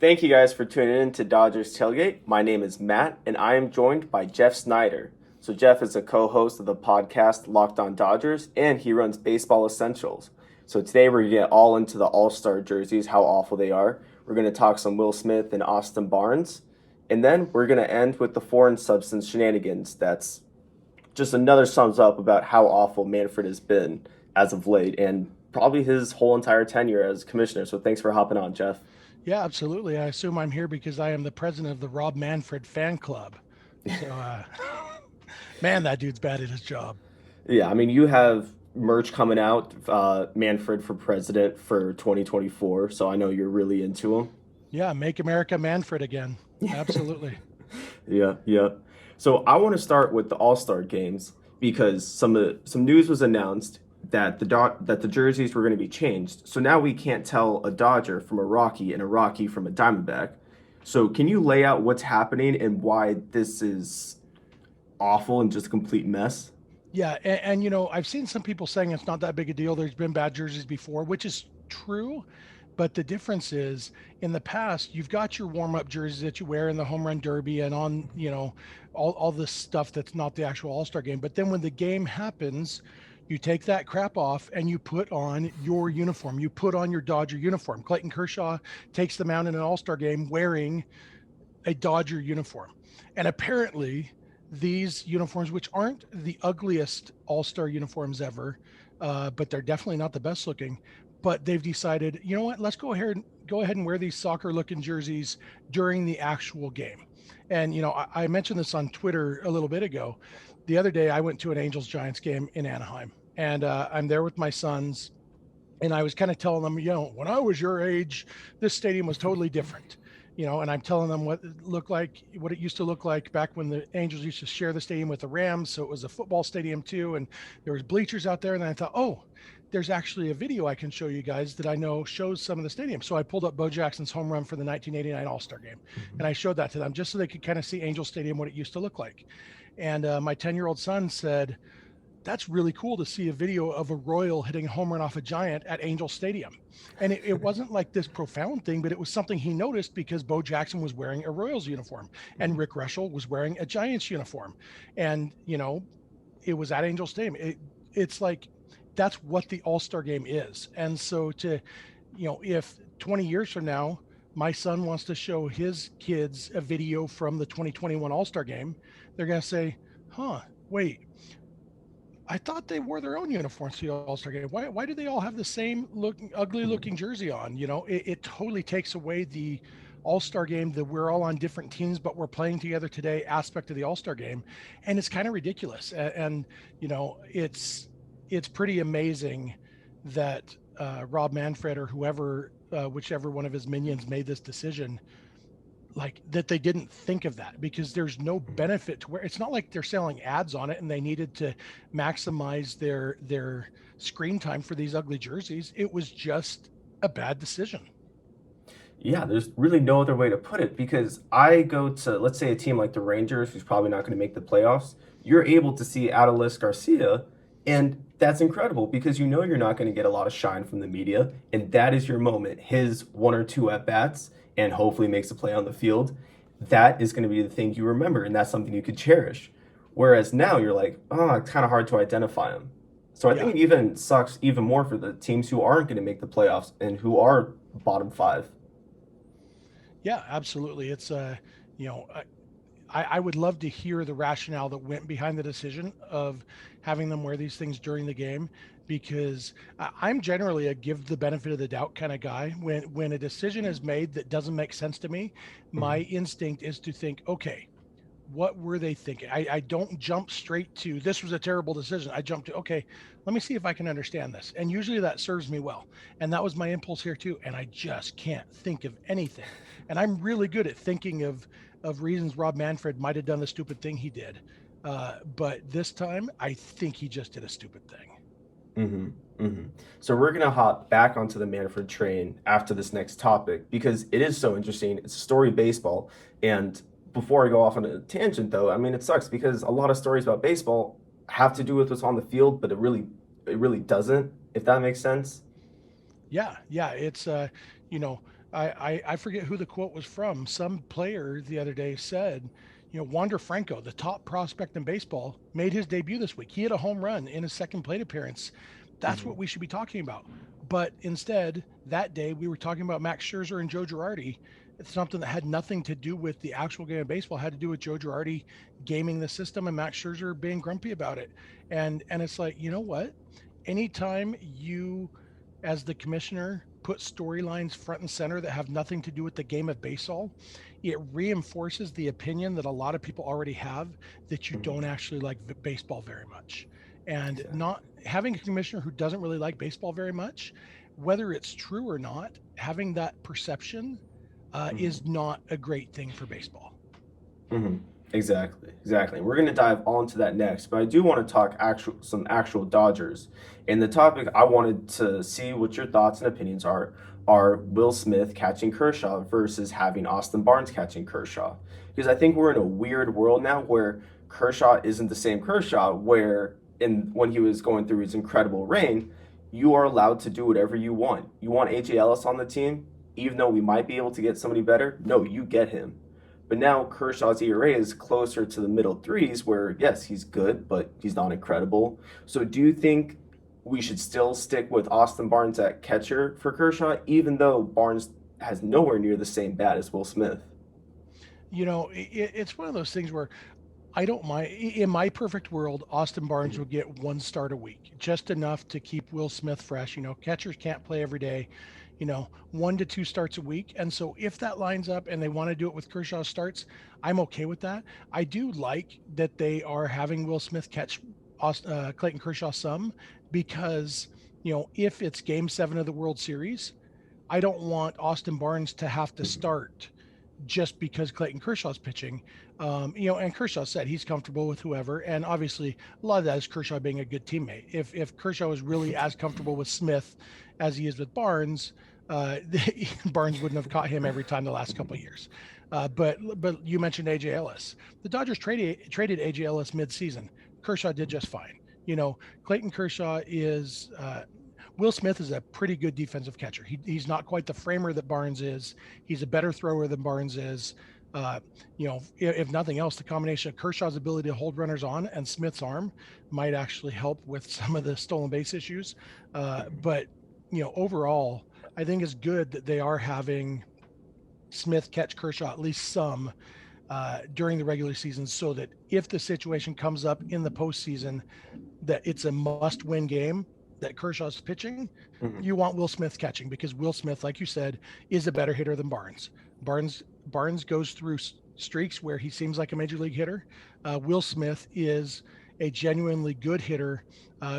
Thank you guys for tuning in to Dodgers Tailgate. My name is Matt, and I am joined by Jeff Snider. So, Jeff is a co host of the podcast Locked On Dodgers, and he runs Baseball Essentials. So, today we're going to get all into the All Star jerseys, how awful they are. We're going to talk some Will Smith and Austin Barnes. And then we're going to end with the foreign substance shenanigans. That's just another sums up about how awful Manfred has been as of late and probably his whole entire tenure as commissioner. So, thanks for hopping on, Jeff. Yeah, absolutely. I assume I'm here because I am the president of the Rob Manfred fan club. So, man, that dude's bad at his job. Yeah, I mean, you have merch coming out, Manfred for president for 2024, so I know you're really into him. Yeah, make America Manfred again. Absolutely. Yeah, yeah. So I want to start with the All-Star games because some news was announced that the jerseys were going to be changed. So now we can't tell a Dodger from a Rocky and a Rocky from a Diamondback. So can you lay out what's happening and why this is awful and just a complete mess? Yeah, I've seen some people saying it's not that big a deal. There's been bad jerseys before, which is true. But the difference is in the past, you've got your warm up jerseys that you wear in the home run derby and on, all this stuff that's not the actual All Star game. But then when the game happens, you take that crap off and you put on your uniform. You put on your Dodger uniform. Clayton Kershaw takes the mound in an All Star game wearing a Dodger uniform. And apparently, these uniforms, which aren't the ugliest All Star uniforms ever, but they're definitely not the best looking. But they've decided, you know what? Let's go ahead and wear these soccer looking jerseys during the actual game. And I mentioned this on Twitter a little bit ago. The other day, I went to an Angels Giants game in Anaheim, and I'm there with my sons, and I was kind of telling them, when I was your age, this stadium was totally different. And I'm telling them what it used to look like back when the Angels used to share the stadium with the Rams. So it was a football stadium too, and there was bleachers out there. And I thought, oh, there's actually a video I can show you guys that I know shows some of the stadium. So I pulled up Bo Jackson's home run for the 1989 All-Star game, and I showed that to them just so they could kind of see Angel Stadium, what it used to look like. And my 10-year-old son said, that's really cool to see a video of a Royal hitting a home run off a Giant at Angel Stadium. And it wasn't like this profound thing, but it was something he noticed because Bo Jackson was wearing a Royals uniform and Rick Rushell was wearing a Giants uniform. And, it was at Angel Stadium. It's like that's what the All-Star game is. And so if 20 years from now, my son wants to show his kids a video from the 2021 All-Star game, they're going to say, huh, wait, I thought they wore their own uniforms to the All-Star game. Why do they all have the same ugly looking jersey on? It totally takes away the All-Star game that we're all on different teams, but we're playing together today aspect of the All-Star game. And it's kind of ridiculous. And it's pretty amazing that Rob Manfred or whoever, whichever one of his minions made this decision, like that they didn't think of that, because there's no benefit to where it's not like they're selling ads on it and they needed to maximize their screen time for these ugly jerseys. It was just a bad decision. Yeah, there's really no other way to put it because I go to, let's say, a team like the Rangers, who's probably not going to make the playoffs. You're able to see Adolis Garcia, and that's incredible because you know you're not going to get a lot of shine from the media, and that is your moment. His one or two at bats, and hopefully makes a play on the field. That is going to be the thing you remember, and that's something you could cherish. Whereas now you're like, oh, it's kind of hard to identify him. So I Yeah. think it even sucks even more for the teams who aren't going to make the playoffs and who are bottom five. Yeah, absolutely. It's you know, I would love to hear the rationale that went behind the decision of having them wear these things during the game, because I'm generally a give the benefit of the doubt kind of guy. When a decision is made that doesn't make sense to me, my Mhm. instinct is to think, okay, what were they thinking? I don't jump straight to this was a terrible decision. I jump to, okay, let me see if I can understand this. And usually that serves me well. And that was my impulse here too. And I just can't think of anything. And I'm really good at thinking of reasons Rob Manfred might have done the stupid thing he did. But this time, I think he just did a stupid thing. hmm hmm So we're gonna hop back onto the Manfred train after this next topic because it is so interesting. It's a story of baseball. And before I go off on a tangent, though, I mean it sucks because a lot of stories about baseball have to do with what's on the field, but it really doesn't. If that makes sense. Yeah, yeah. It's you know, I forget who the quote was from. Some player the other day said, Wander Franco, the top prospect in baseball, made his debut this week. He hit a home run in his second plate appearance. That's Hmm. what we should be talking about. But instead, that day we were talking about Max Scherzer and Joe Girardi. It's something that had nothing to do with the actual game of baseball. It had to do with Joe Girardi gaming the system and Max Scherzer being grumpy about it. And it's like, you know what? Anytime you, as the commissioner, put storylines front and center that have nothing to do with the game of baseball, it reinforces the opinion that a lot of people already have that you Hmm. don't actually like baseball very much. And Exactly. not having a commissioner who doesn't really like baseball very much, whether it's true or not, having that perception is Hmm. not a great thing for baseball. Hmm. Exactly, exactly. We're going to dive on to that next, but I do want to talk some actual Dodgers. And the topic I wanted to see what your thoughts and opinions are Will Smith catching Kershaw versus having Austin Barnes catching Kershaw. Because I think we're in a weird world now where Kershaw isn't the same Kershaw where in when he was going through his incredible reign, you are allowed to do whatever you want. You want AJ Ellis on the team, even though we might be able to get somebody better? No, you get him. But now Kershaw's ERA is closer to the middle threes, where yes, he's good, but he's not incredible. So do you think we should still stick with Austin Barnes at catcher for Kershaw, even though Barnes has nowhere near the same bat as Will Smith? It's one of those things where I don't mind. In my perfect world, Austin Barnes Mhm. would get one start a week, just enough to keep Will Smith fresh. Catchers can't play every day, 1 to 2 starts a week. And so if that lines up and they want to do it with Kershaw starts, I'm okay with that. I do like that they are having Will Smith catch Clayton Kershaw some because, if it's game 7 of the World Series, I don't want Austin Barnes to have to Mhm. start just because Clayton Kershaw's pitching. And Kershaw said he's comfortable with whoever. And obviously, a lot of that is Kershaw being a good teammate. If Kershaw is really as comfortable with Smith as he is with Barnes, Barnes wouldn't have caught him every time the last couple of years. But you mentioned AJ Ellis. The Dodgers traded AJ Ellis midseason. Kershaw did just fine. Clayton Kershaw is Will Smith is a pretty good defensive catcher. He's not quite the framer that Barnes is. He's a better thrower than Barnes is. Uh, if nothing else, the combination of Kershaw's ability to hold runners on and Smith's arm might actually help with some of the stolen base issues. But overall, I think it's good that they are having Smith catch Kershaw at least some during the regular season, so that if the situation comes up in the postseason, that it's a must-win game that Kershaw's pitching, Mhm. you want Will Smith catching because Will Smith, like you said, is a better hitter than Barnes. Barnes goes through streaks where he seems like a major league hitter. Will Smith is a genuinely good hitter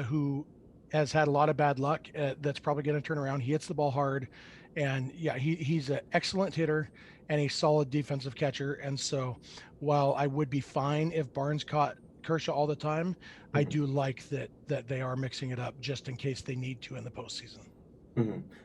who has had a lot of bad luck. That's probably going to turn around. He hits the ball hard, and yeah, he's an excellent hitter and a solid defensive catcher. And so, while I would be fine if Barnes caught Kershaw all the time, I Mhm. do like that they are mixing it up just in case they need to in the postseason.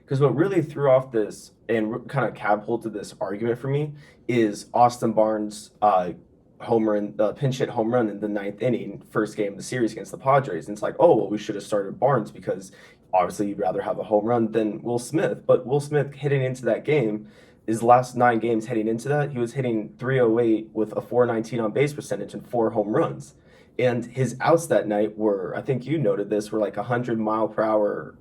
Because what really threw off this and kind of catapulted this argument for me is Austin Barnes' home run, pinch hit home run in the ninth inning, first game of the series against the Padres. And it's like, oh, well, we should have started Barnes because obviously you'd rather have a home run than Will Smith. But Will Smith hitting into that game, his last 9 games heading into that, he was hitting 308 with a 419 on base percentage and 4 home runs. And his outs that night were, I think you noted this, were like 100 mile per hour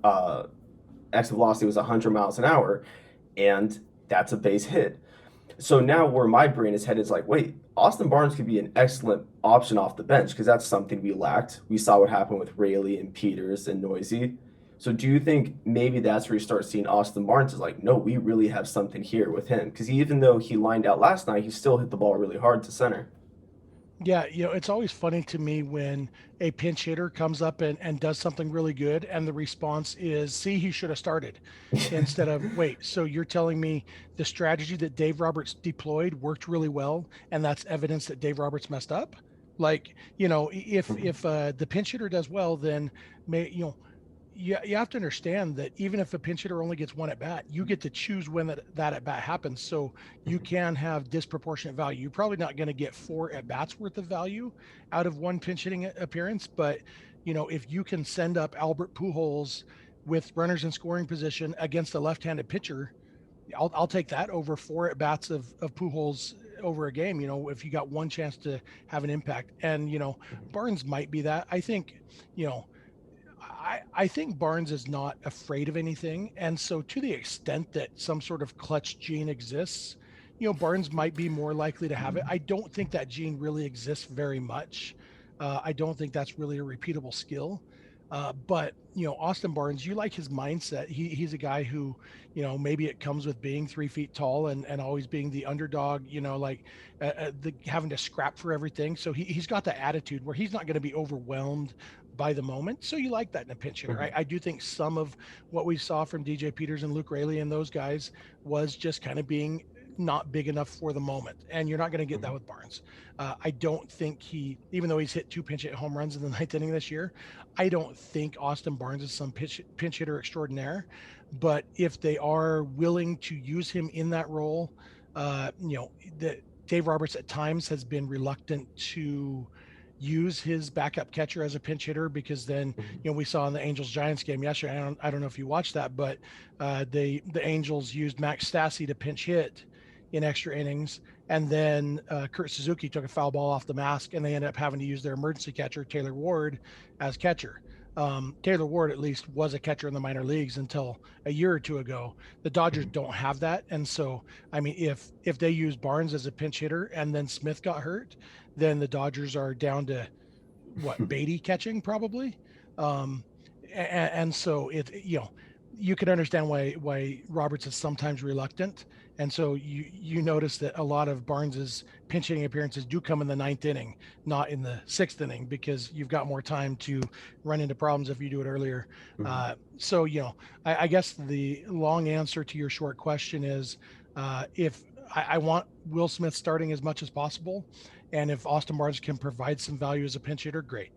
exit velocity was 100 miles an hour, and that's a base hit. So now where my brain is headed is like, wait, Austin Barnes could be an excellent option off the bench because that's something we lacked. We saw what happened with Rayleigh and Peters and Noisy. So do you think maybe that's where you start seeing Austin Barnes is like, no, we really have something here with him? Because even though he lined out last night, he still hit the ball really hard to center. Yeah, it's always funny to me when a pinch hitter comes up and does something really good, and the response is, see, he should have started instead of, wait, so you're telling me the strategy that Dave Roberts deployed worked really well, and that's evidence that Dave Roberts messed up? Like, if the pinch hitter does well, then may, you have to understand that even if a pinch hitter only gets one at bat, you get to choose when that at bat happens. So you can have disproportionate value. You're probably not going to get 4 at bats worth of value out of one pinch hitting appearance, but if you can send up Albert Pujols with runners in scoring position against a left-handed pitcher, I'll take that over 4 at bats of Pujols over a game. If you got one chance to have an impact, and Barnes might be that. I think, you know, I think Barnes is not afraid of anything, and so to the extent that some sort of clutch gene exists, Barnes might be more likely to have it. I don't think that gene really exists very much. I don't think that's really a repeatable skill. But Austin Barnes, you like his mindset. He's a guy who, maybe it comes with being 3 feet tall and always being the underdog. Like having to scrap for everything. So he's got the attitude where he's not going to be overwhelmed by the moment. So you like that in a pinch hitter. I do think some of what we saw from DJ Peters and Luke Raley and those guys was just kind of being not big enough for the moment. And you're not going to get that with Barnes. I don't think even though he's hit 2 pinch hit home runs in the ninth inning this year, I don't think Austin Barnes is some pinch hitter extraordinaire. But if they are willing to use him in that role, that Dave Roberts at times has been reluctant to use his backup catcher as a pinch hitter, because then we saw in the Angels Giants game yesterday. I don't know if you watched that, but the Angels used Max Stassi to pinch hit in extra innings, and then Kurt Suzuki took a foul ball off the mask, and they ended up having to use their emergency catcher Taylor Ward as catcher. Taylor Ward at least was a catcher in the minor leagues until a year or two ago. The Dodgers don't have that, and so I mean, if they use Barnes as a pinch hitter and then Smith got hurt, then the Dodgers are down to what, Beatty catching probably. Um, and so you can understand why Roberts is sometimes reluctant. And so you notice that a lot of Barnes's pinch hitting appearances do come in the ninth inning, not in the sixth inning, because you've got more time to run into problems if you do it earlier. So I guess the long answer to your short question is, if I want Will Smith starting as much as possible, and if Austin Barnes can provide some value as a pinch hitter, great.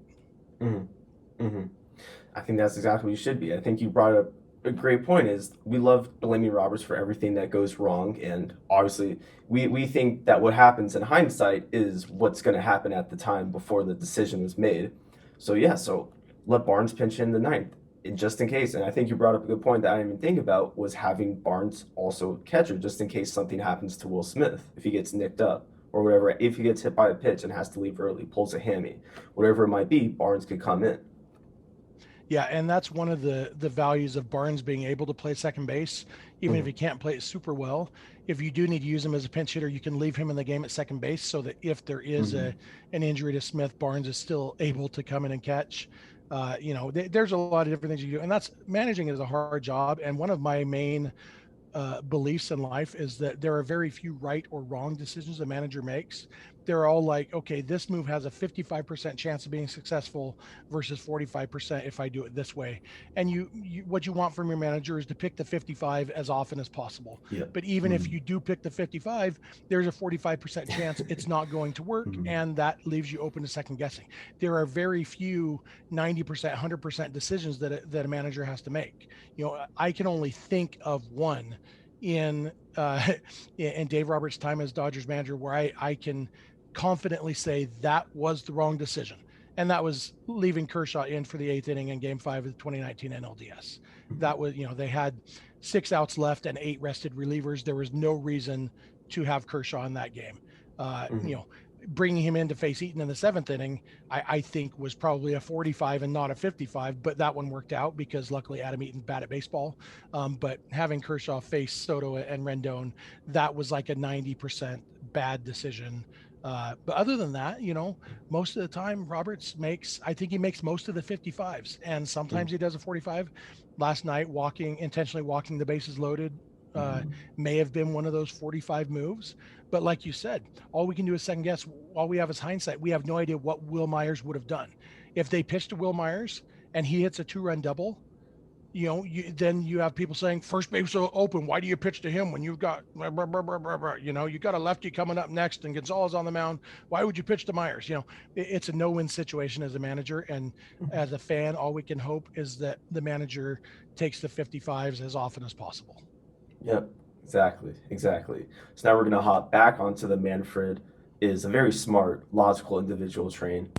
Mm-hmm. Mm-hmm. I think that's exactly what you should be. I think you brought up a great point. Is we love blaming Roberts for everything that goes wrong, and obviously we think that what happens in hindsight is what's going to happen at the time before the decision was made. So yeah, so let Barnes pinch in the ninth, just in case. And I think you brought up a good point that I didn't even think about, was having Barnes also catcher, just in case something happens to Will Smith if he gets nicked up or whatever. If he gets hit by a pitch and has to leave early, pulls a hammy, whatever it might be, Barnes could come in. Yeah, and that's one of the values of Barnes being able to play second base, even if Mm-hmm. he can't play it super well. If you do need to use him as a pinch hitter, you can leave him in the game at second base, so that if there is Mm-hmm. an injury to Smith, Barnes is still able to come in and catch. There's a lot of different things you do, and that's managing is a hard job. And one of my main beliefs in life is that there are very few right or wrong decisions a manager makes. They're all like, okay, this move has a 55% chance of being successful versus 45% if I do it this way. And what you want from your manager is to pick the 55 as often as possible. Yep. But even if Mm-hmm. you do pick the 55, there's a 45% chance it's not going to work, Mm-hmm. and that leaves you open to second guessing. There are very few 90%, 100% decisions that a manager has to make. I can only think of one in in Dave Roberts' time as Dodgers manager where I can confidently say that was the wrong decision. And that was leaving Kershaw in for the eighth inning in game 5 of the 2019 NLDS. That was, they had 6 outs left and 8 rested relievers. There was no reason to have Kershaw in that game. Uh, Mm-hmm. you know, Bringing him in to face Eaton in the 7th inning, I think was probably a 45 and not a 55, but that one worked out because luckily Adam Eaton's bad at baseball. But having Kershaw face Soto and Rendon, that was like a 90% bad decision. But other than that, most of the time I think he makes most of the 55s, and sometimes he does a 45. Last night, intentionally walking the bases loaded, uh, Mm-hmm. may have been one of those 45 moves. But like you said, all we can do is second guess. All we have is hindsight. We have no idea what Will Myers would have done. If they pitched to Will Myers and he hits a 2-run double, then you have people saying first base open. Why do you pitch to him when you've got, you got a lefty coming up next and Gonzalez on the mound? Why would you pitch to Myers? It's a no-win situation as a manager, and as a fan, all we can hope is that the manager takes the 55s as often as possible. Yep, exactly, exactly. So now we're gonna hop back onto the Manfred is a very smart, logical individual train.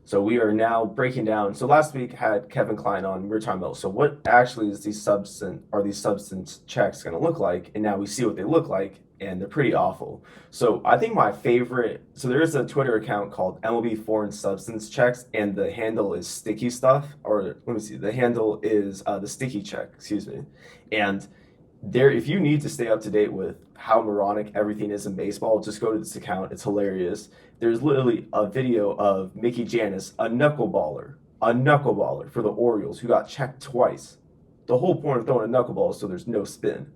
So we are now breaking down. So last week had Kevin Klein on. We were talking about so what actually is these substance checks going to look like, and now we see what they look like, and they're pretty awful. So I think my favorite. So there is a Twitter account called MLB Foreign Substance Checks, and the handle is Sticky Stuff, or let me see. The handle is the Sticky Check. Excuse me, and there if you need to stay up to date with how moronic everything is in baseball, just go to this account. It's hilarious. There's literally a video of Mickey Janis, a knuckleballer for the Orioles who got checked twice. The whole point of throwing a knuckleball is so there's no spin,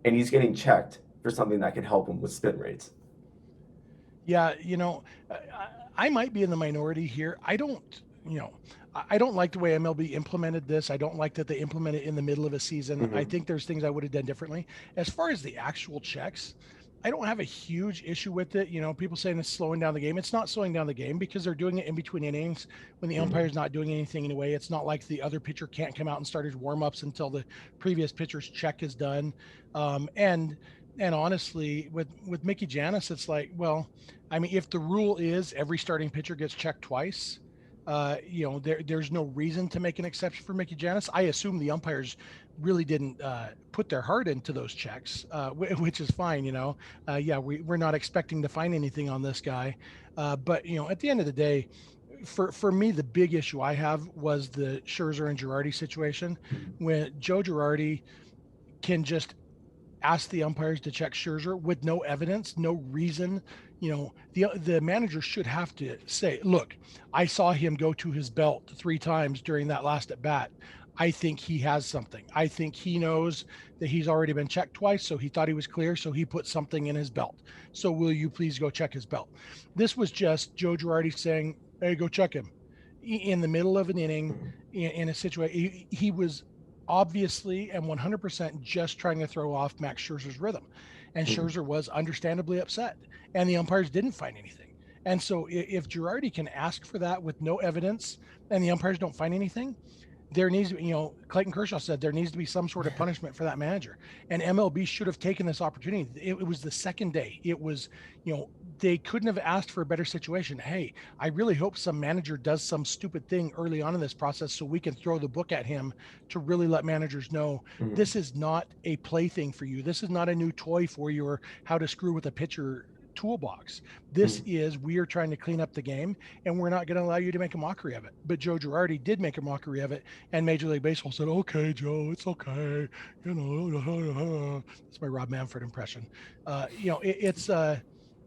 and he's getting checked for something that can help him with spin rates. Yeah, I might be in the minority here. I don't like the way MLB implemented this. I don't like that they implement it in the middle of a season. I Mm-hmm. think there's things I would have done differently. As far as the actual checks, I don't have a huge issue with it. People saying it's slowing down the game. It's not slowing down the game because they're doing it in between innings when the Mm-hmm. umpire's not doing anything anyway. It's not like the other pitcher can't come out and start his warm-ups until the previous pitcher's check is done. And honestly, with Mickey Janis, it's like, well, I mean, if the rule is every starting pitcher gets checked twice, there's no reason to make an exception for Mickey Janis. I assume the umpires really didn't put their heart into those checks, which is fine. Yeah, we're not expecting to find anything on this guy, but at the end of the day, for me, the big issue I have was the Scherzer and Girardi situation, when Joe Girardi can just ask the umpires to check Scherzer with no evidence, no reason. The manager should have to say, "Look, I saw him go to his belt 3 times during that last at bat. I think he has something. I think he knows that he's already been checked twice, so he thought he was clear, so he put something in his belt. So will you please go check his belt?" This was just Joe Girardi saying, "Hey, go check him." In the middle of an inning, Mm-hmm. in a situation, he was obviously and 100% just trying to throw off Max Scherzer's rhythm. And Mm-hmm. Scherzer was understandably upset, and the umpires didn't find anything. And so if Girardi can ask for that with no evidence and the umpires don't find anything, there needs to be, Clayton Kershaw said there needs to be some sort of punishment for that manager. And MLB should have taken this opportunity. It was the second day. It was, they couldn't have asked for a better situation. Hey, I really hope some manager does some stupid thing early on in this process so we can throw the book at him to really let managers know Mm-hmm. this is not a plaything for you. This is not a new toy for your how to screw with a pitcher toolbox. This Mm-hmm. is we are trying to clean up the game, and we're not going to allow you to make a mockery of it. But Joe Girardi did make a mockery of it, and Major League Baseball said, "Okay, Joe, it's okay." That's my Rob Manfred impression.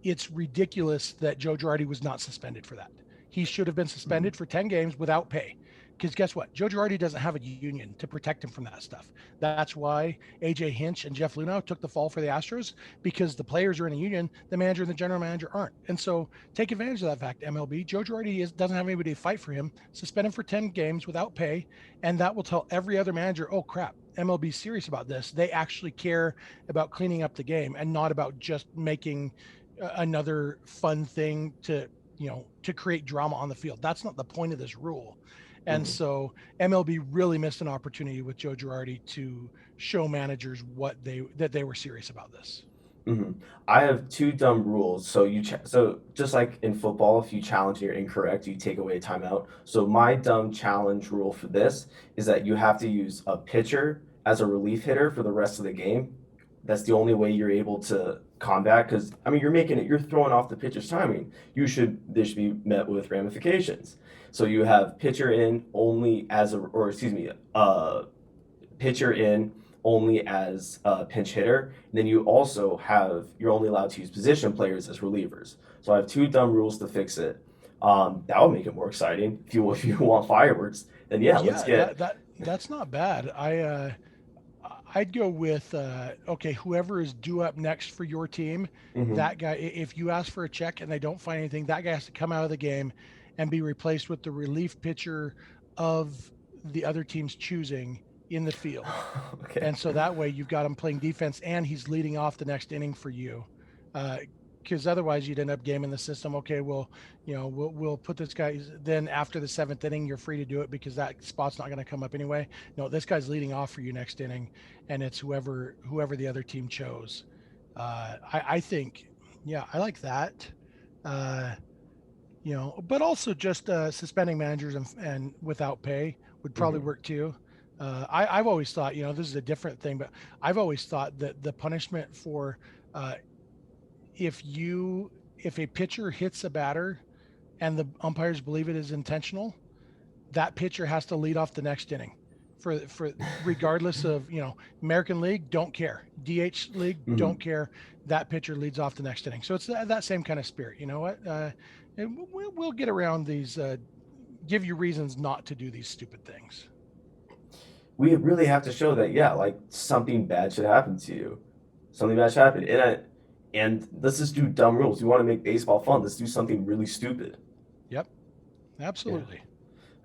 It's ridiculous that Joe Girardi was not suspended for that. He should have been Mm-hmm. suspended for 10 games without pay. Because guess what? Joe Girardi doesn't have a union to protect him from that stuff. That's why AJ Hinch and Jeff Luhnow took the fall for the Astros, because the players are in a union, the manager and the general manager aren't. And so take advantage of that fact, MLB. Joe Girardi doesn't have anybody to fight for him. Suspend him for 10 games without pay, and that will tell every other manager, oh crap, MLB's serious about this. They actually care about cleaning up the game and not about just making another fun thing to create drama on the field. That's not the point of this rule. And Mm-hmm. so MLB really missed an opportunity with Joe Girardi to show managers that they were serious about this. Hmm. I have two dumb rules. So just like in football, if you challenge and you're incorrect, you take away a timeout. So my dumb challenge rule for this is that you have to use a pitcher as a relief hitter for the rest of the game. That's the only way you're able to combat because I mean you're throwing off the pitcher's timing. This should be met with ramifications. So you have pitcher in only as a or excuse me, pitcher in only as a pinch hitter. And then you're only allowed to use position players as relievers. So I have two dumb rules to fix it. That would make it more exciting. If you want fireworks, then yeah, let's Yeah, get. that's not bad. I'd go with okay, whoever is due up next for your team, Mm-hmm. that guy. If you ask for a check and they don't find anything, that guy has to come out of the game and be replaced with the relief pitcher of the other team's choosing in the field. Okay. And so that way you've got him playing defense and he's leading off the next inning for you. Because otherwise you'd end up gaming the system. Okay, well, we'll put this guy. Then after the seventh inning, you're free to do it because that spot's not going to come up anyway. No, this guy's leading off for you next inning, and it's whoever the other team chose. I think, yeah, I like that. Uh, But also just suspending managers and without pay would probably Hmm. work too. I've always thought, this is a different thing, but I've always thought that the punishment for uh, if you if a pitcher hits a batter and the umpires believe it is intentional, that pitcher has to lead off the next inning. For regardless of American League, don't care. DH League, Hmm. don't care. That pitcher leads off the next inning. So it's that same kind of spirit. You know what? And we'll get around these. Give you reasons not to do these stupid things. We really have to show that, yeah, like something bad should happen to you. Something bad should happen. And let's just do dumb rules. We want to make baseball fun. Let's do something really stupid. Yep, Yeah. absolutely.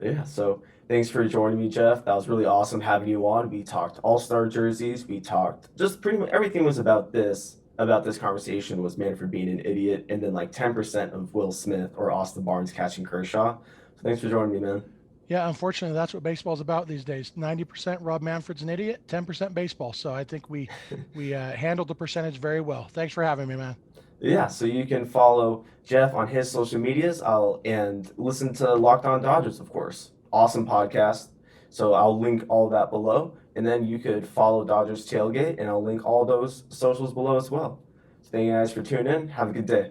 Yeah. So thanks for joining me, Jeff. That was really awesome having you on. We talked all-star jerseys. We talked just pretty much everything was about this conversation was Manfred being an idiot, and then like 10% of Will Smith or Austin Barnes catching Kershaw. So thanks for joining me, man. Yeah, unfortunately, that's what baseball's about these days. 90% Rob Manfred's an idiot, 10% baseball. So I think we handled the percentage very well. Thanks for having me, man. Yeah, so you can follow Jeff on his social medias. And listen to Locked On Dodgers, of course. Awesome podcast. So I'll link all that below, and then you could follow Dodgers Tailgate, and I'll link all those socials below as well. So thank you guys for tuning in. Have a good day.